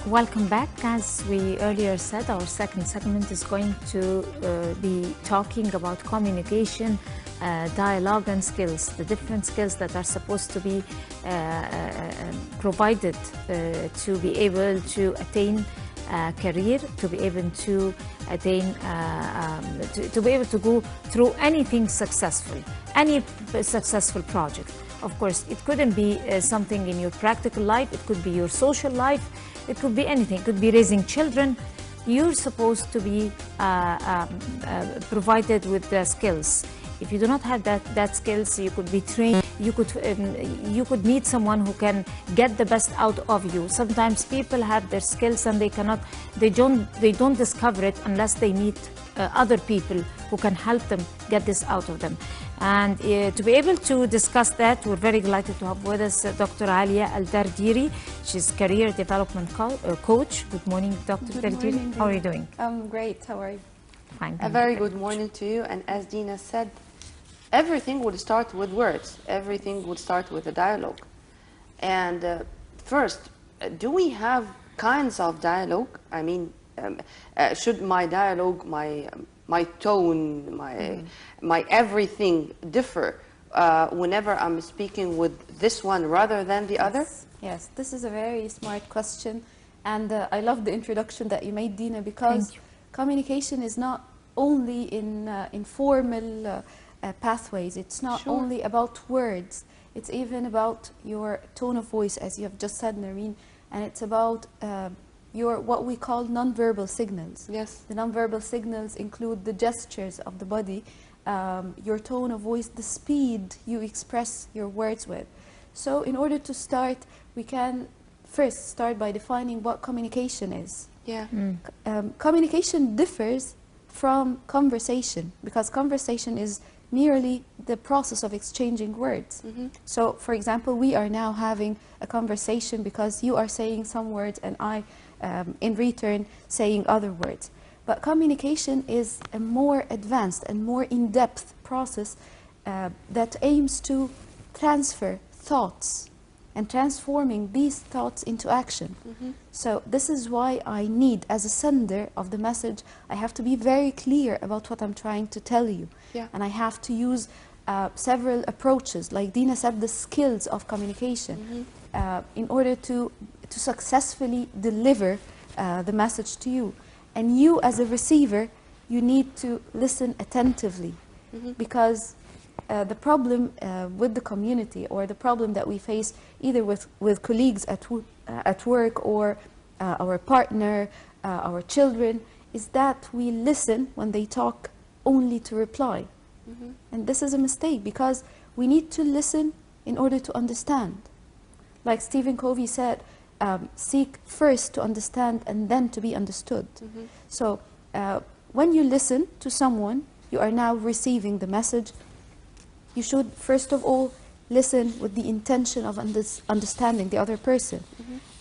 Welcome back. As we earlier said, our second segment is going to be talking about communication, dialogue and skills, the different skills that are supposed to be provided to be able to attain a career, to be able to attain, to be able to go through anything successful, any successful project. Of course, it couldn't be something in your practical life, it could be your social life, it could be anything, it could be raising children. You're supposed to be provided with the skills. If you do not have that skills, you could be trained, you could meet someone who can get the best out of you. Sometimes people have their skills and they don't discover it unless they meet other people who can help them get this out of them. And to be able to discuss that, we're very delighted to have with us Dr. Aliaa El-Dardery. She's career development coach. Good morning, Dr. Dardery. How are you doing? I'm great. How are you? Fine. A very good morning to you. And as Dina said, everything would start with words. Everything would start with a dialogue. And first, do we have kinds of dialogue? I mean, should my dialogue, my tone, my everything differ whenever I'm speaking with this one rather than the other? Yes, this is a very smart question, and I love the introduction that you made, Dina, because communication is not only in formal pathways. It's not only about words. It's even about your tone of voice, as you have just said, Nareen, and it's about your what we call nonverbal signals. Yes. The nonverbal signals include the gestures of the body, your tone of voice, the speed you express your words with. So in order to start, we can first start by defining what communication is. Yeah. Communication differs from conversation because conversation is merely the process of exchanging words. So, for example, we are now having a conversation because you are saying some words and I, in return, saying other words. But communication is a more advanced and more in-depth process that aims to transfer thoughts and transforming these thoughts into action. So this is why I need, as a sender of the message, I have to be very clear about what I'm trying to tell you. Yeah. And I have to use several approaches, like Dina said, the skills of communication, in order to successfully deliver the message to you. And you, as a receiver, you need to listen attentively, because the problem with the community, or the problem that we face either with colleagues at work or our partner, our children, is that we listen when they talk only to reply. And this is a mistake, because we need to listen in order to understand. Like Stephen Covey said, seek first to understand and then to be understood. So when you listen to someone, you are now receiving the message. You should first of all listen with the intention of understanding the other person.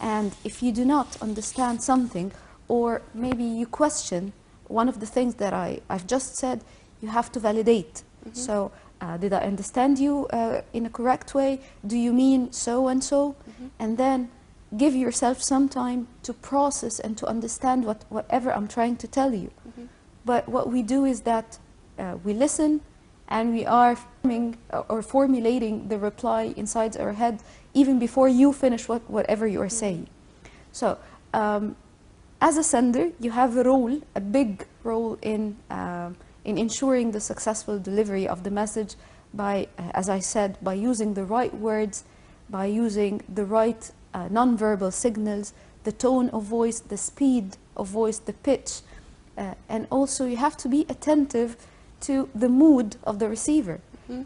And if you do not understand something, or maybe you question one of the things that I've just said, you have to validate. So did I understand you in a correct way? Do you mean so and so? And then give yourself some time to process and to understand whatever I'm trying to tell you. But what we do is that we listen, and we are formulating the reply inside our head even before you finish whatever you are saying. So as a sender, you have a role, a big role in ensuring the successful delivery of the message by, as I said, by using the right words, by using the right nonverbal signals, the tone of voice, the speed of voice, the pitch. And also you have to be attentive to the mood of the receiver,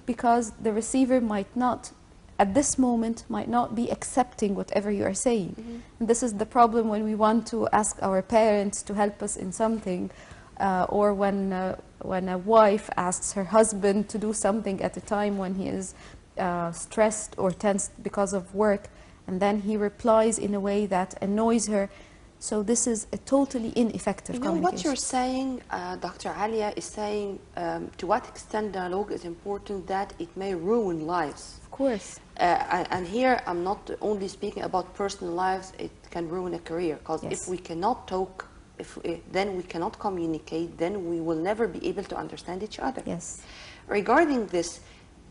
because the receiver might not, at this moment, might not be accepting whatever you are saying. And this is the problem when we want to ask our parents to help us in something, or when a wife asks her husband to do something at a time when he is stressed or tensed because of work, and then he replies in a way that annoys her. So this is a totally ineffective communication. What you're saying, Dr. Aliaa, is saying to what extent dialogue is important, that it may ruin lives. Of course. And here I'm not only speaking about personal lives, it can ruin a career, because Yes. if we cannot talk, then we cannot communicate, then we will never be able to understand each other. Yes. Regarding this,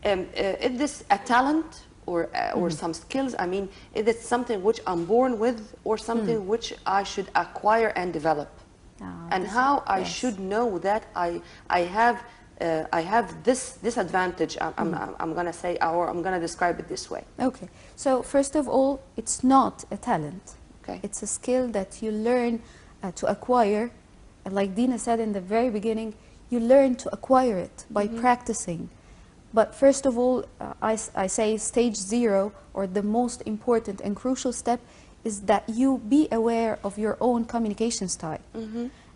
is this a talent or some skills? I mean, is it something which I'm born with, or something which I should acquire and develop? And how I should know that I have this advantage. I'm gonna say, or I'm gonna describe it this way. Okay. So first of all, it's not a talent. Okay. It's a skill that you learn to acquire. And like Dina said in the very beginning, you learn to acquire it by practicing. But first of all, I say stage 0, or the most important and crucial step, is that you be aware of your own communication style.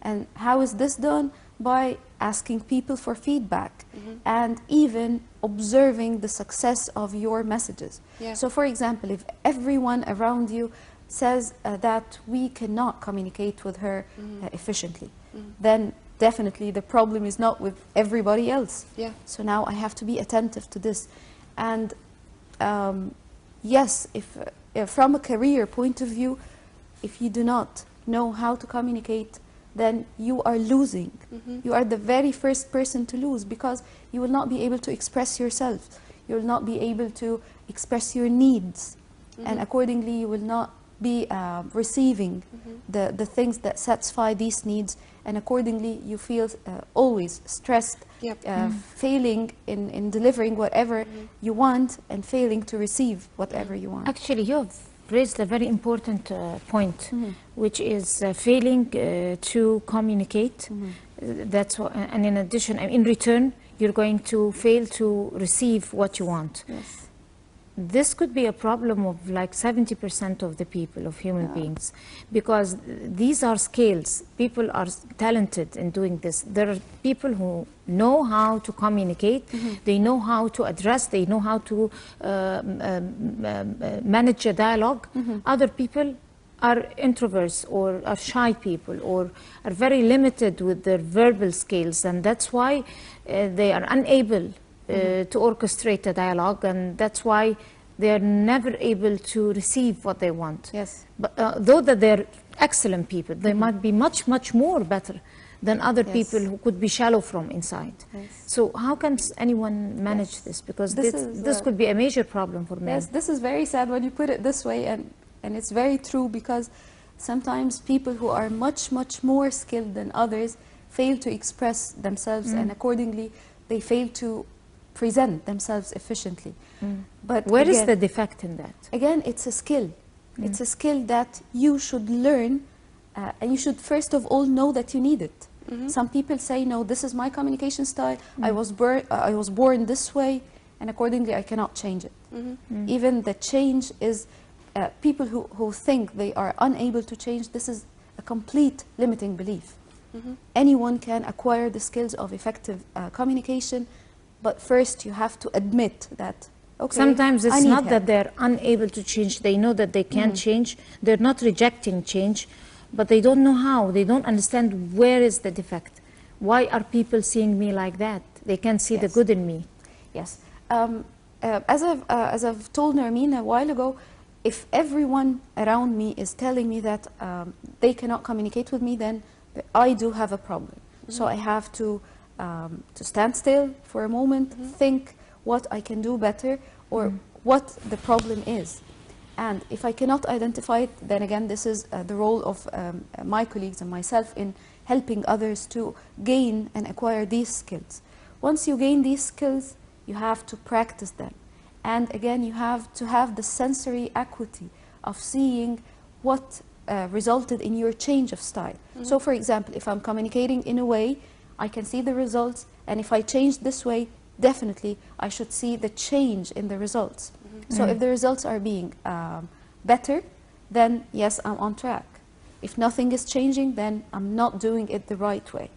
And how is this done? By asking people for feedback and even observing the success of your messages. Yeah. So for example, if everyone around you says that we cannot communicate with her efficiently, then definitely the problem is not with everybody else. Yeah. So now I have to be attentive to this. And yes, if from a career point of view, if you do not know how to communicate, then you are losing. You are the very first person to lose, because you will not be able to express yourself. You will not be able to express your needs. And accordingly, you will not be receiving the things that satisfy these needs. And accordingly, you feel always stressed, failing in delivering whatever you want, and failing to receive whatever you want. Actually, you've raised a very important point, which is failing to communicate. That's what, and in addition, in return, you're going to fail to receive what you want. Yes. This could be a problem of like 70% of the people, of human beings, because these are skills. People are talented in doing this. There are people who know how to communicate, they know how to address, they know how to manage a dialogue. Other people are introverts, or are shy people, or are very limited with their verbal skills, and that's why they are unable to orchestrate a dialogue, and that's why they are never able to receive what they want. Yes. But though that they're excellent people, they might be much, much more better than other people who could be shallow from inside. Yes. So how can anyone manage this? Because this could be a major problem for men. Yes, this is very sad when you put it this way, and it's very true, because sometimes people who are much, much more skilled than others fail to express themselves, and accordingly they fail to present themselves efficiently. But Where is again, the defect in that? again, it's a skill. It's a skill that you should learn, and you should first of all know that you need it. Some people say, no, this is my communication style, I was born this way, and accordingly I cannot change it. Even the change is, people who think they are unable to change, this is a complete limiting belief. Anyone can acquire the skills of effective communication, but first you have to admit that, okay, Sometimes I it's need not help. that they're unable to change. They know that they can change. They're not rejecting change, but they don't know how. They don't understand where is the defect. Why are people seeing me like that? They can't see the good in me. Yes. As I've told Nermeen a while ago, if everyone around me is telling me that they cannot communicate with me, then I do have a problem. So I have to stand still for a moment, think what I can do better, or what the problem is. And if I cannot identify it, then again, this is the role of my colleagues and myself in helping others to gain and acquire these skills. Once you gain these skills, you have to practice them. And again, you have to have the sensory acuity of seeing what resulted in your change of style. So for example, if I'm communicating in a way, I can see the results, and if I change this way, definitely I should see the change in the results. So if the results are being better, then yes, I'm on track. If nothing is changing, then I'm not doing it the right way.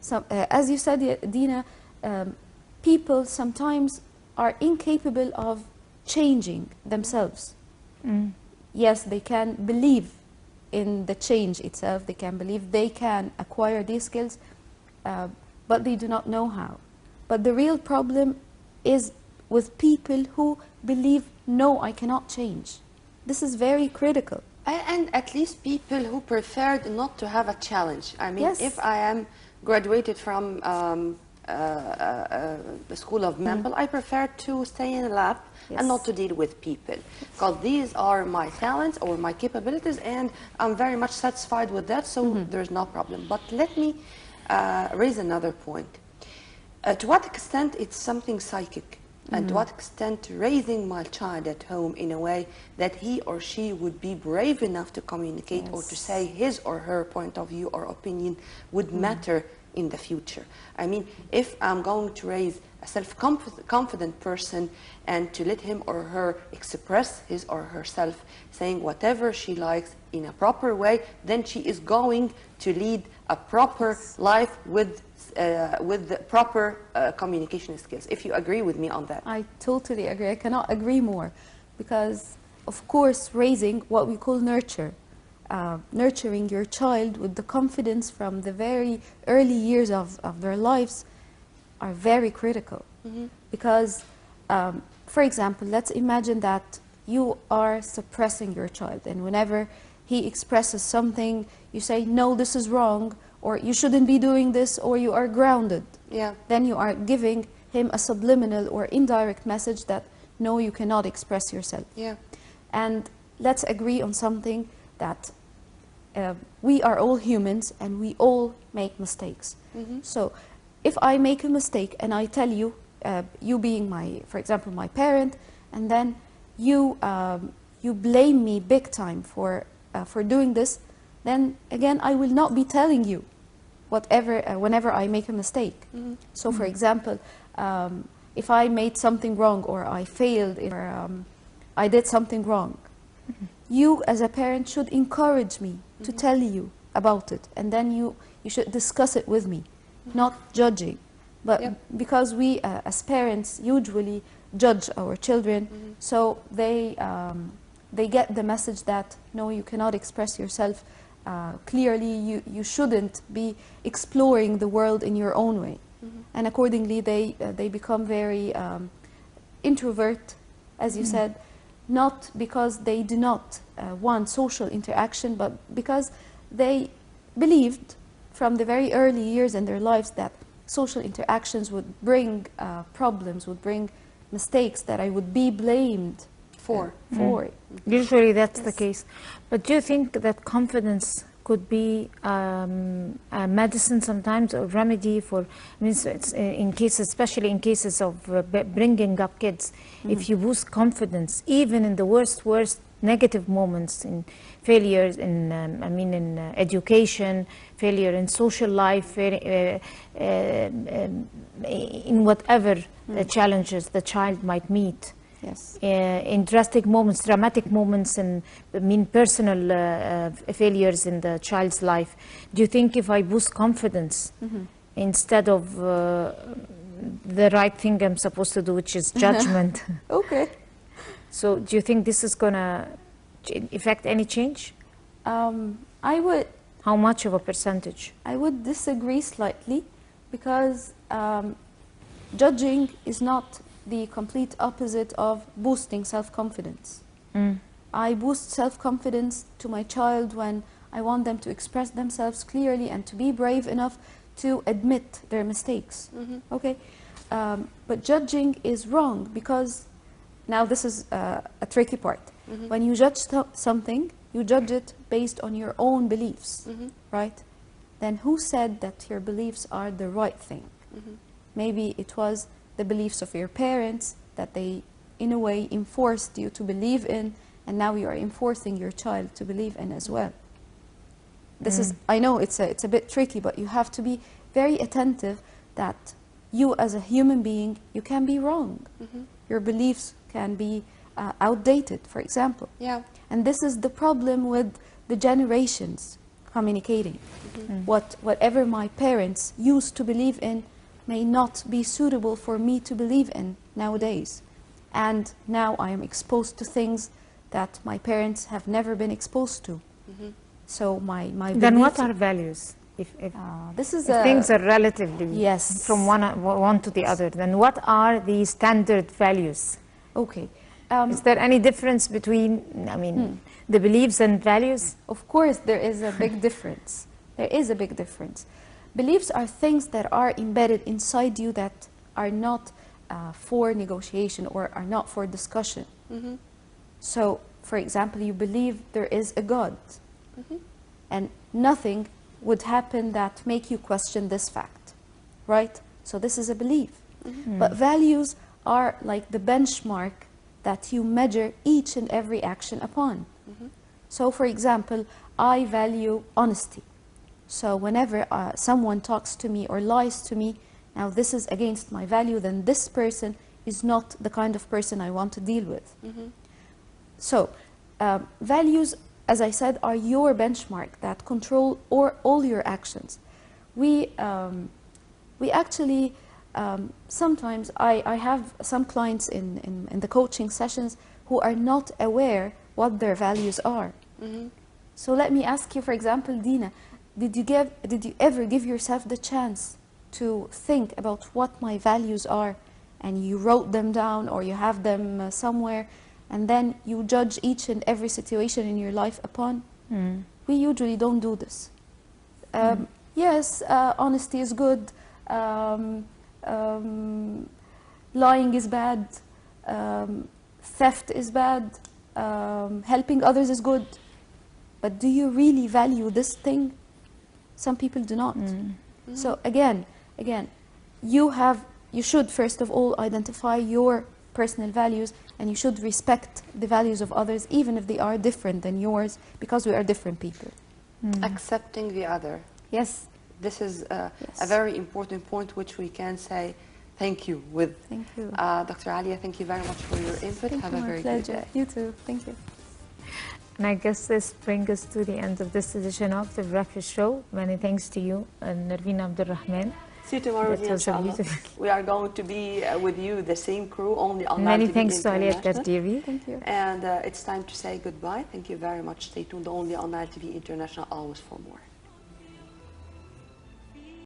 So as you said, Dina, people sometimes are incapable of changing themselves. Yes, they can believe in the change itself, they can believe they can acquire these skills, but they do not know how. But the real problem is with people who believe no, I cannot change. This is very critical. And at least people who preferred not to have a challenge. I mean, Yes. if I am graduated from the School of Mental, I prefer to stay in a lab and not to deal with people. Because these are my talents or my capabilities, and I'm very much satisfied with that, so there's no problem. But let me raise another point. To what extent it's something psychic? And to what extent raising my child at home in a way that he or she would be brave enough to communicate or to say his or her point of view or opinion would matter in the future. I mean, if I'm going to raise a self-confident person and to let him or her express his or herself, saying whatever she likes in a proper way, then she is going to lead a proper life with the proper communication skills, if you agree with me on that. I totally agree. I cannot agree more, because of course raising what we call nurturing your child with the confidence from the very early years of their lives are very critical. Because for example, let's imagine that you are suppressing your child, and whenever he expresses something you say, no, this is wrong, or you shouldn't be doing this, or you are grounded. Yeah. Then you are giving him a subliminal or indirect message that no, you cannot express yourself. Yeah. And let's agree on something, that we are all humans and we all make mistakes. So if I make a mistake and I tell you, you being for example, my parent, and then you blame me big time for doing this, then again I will not be telling you whenever I make a mistake. So for example, if I made something wrong, or I failed, or I did something wrong, you as a parent should encourage me to tell you about it, and then you should discuss it with me, not judging. But because we as parents usually judge our children, so they get the message that no, you cannot express yourself clearly, you shouldn't be exploring the world in your own way. And accordingly they become very introvert, as you said, not because they do not want social interaction, but because they believed from the very early years in their lives that social interactions would bring problems, would bring mistakes that I would be blamed for. Usually that's the case. But do you think that confidence could be a medicine sometimes, or remedy for, I mean, so it's in cases, especially in cases of bringing up kids, if you boost confidence, even in the worst negative moments, in failures in, in education, failure in social life, in whatever challenges the child might meet. Yes. In dramatic moments, and personal failures in the child's life. Do you think if I boost confidence instead of the right thing I'm supposed to do, which is judgment? Okay. So do you think this is going to affect any change? I would. How much of a percentage? I would disagree slightly, because judging is not the complete opposite of boosting self-confidence. I boost self-confidence to my child when I want them to express themselves clearly and to be brave enough to admit their mistakes. Okay, but judging is wrong, because now this is a tricky part. When you judge something, you judge it based on your own beliefs, right? Then who said that your beliefs are the right thing? Maybe it was the beliefs of your parents that they, in a way, enforced you to believe in, and now you are enforcing your child to believe in as well. This is, I know it's a bit tricky, but you have to be very attentive that you as a human being, you can be wrong. Your beliefs can be outdated, for example. Yeah. And this is the problem with the generations communicating. Whatever my parents used to believe in may not be suitable for me to believe in nowadays. And now I am exposed to things that my parents have never been exposed to. So my Then what are values? If things are relatively from one to the other, then what are the standard values? Okay. Is there any difference between, I mean, the beliefs and values? Of course, there is a big difference. There is a big difference. Beliefs are things that are embedded inside you that are not for negotiation or are not for discussion. So, for example, you believe there is a God, and nothing would happen that make you question this fact, right? So this is a belief. But values are like the benchmark that you measure each and every action upon. So, for example, I value honesty. So whenever someone talks to me or lies to me, now this is against my value, then this person is not the kind of person I want to deal with. So values, as I said, are your benchmark that control all your actions. We actually, sometimes I have some clients in the coaching sessions who are not aware what their values are. So let me ask you, for example, Dina, did you ever give yourself the chance to think about what my values are, and you wrote them down or you have them somewhere, and then you judge each and every situation in your life upon? We usually don't do this. Yes, honesty is good, lying is bad, theft is bad, helping others is good. But do you really value this thing? Some people do not. So again, you should first of all identify your personal values, and you should respect the values of others, even if they are different than yours, because we are different people. Accepting the other. Yes. This is a very important point which we can say thank you with. Thank you. Dr. Aliaa, thank you very much for your input. Have a very good day. You too. Thank you. And I guess this brings us to the end of this edition of The Breakfast Show. Many thanks to you, Nerveen Abdulrahman. See you tomorrow, That was a inshallah. beautiful- We are going to be with you, the same crew, only on Many TV thanks to Aliaa International. El-Dardery. Thank you. And it's time to say goodbye. Thank you very much. Stay tuned only on TV International, always for more.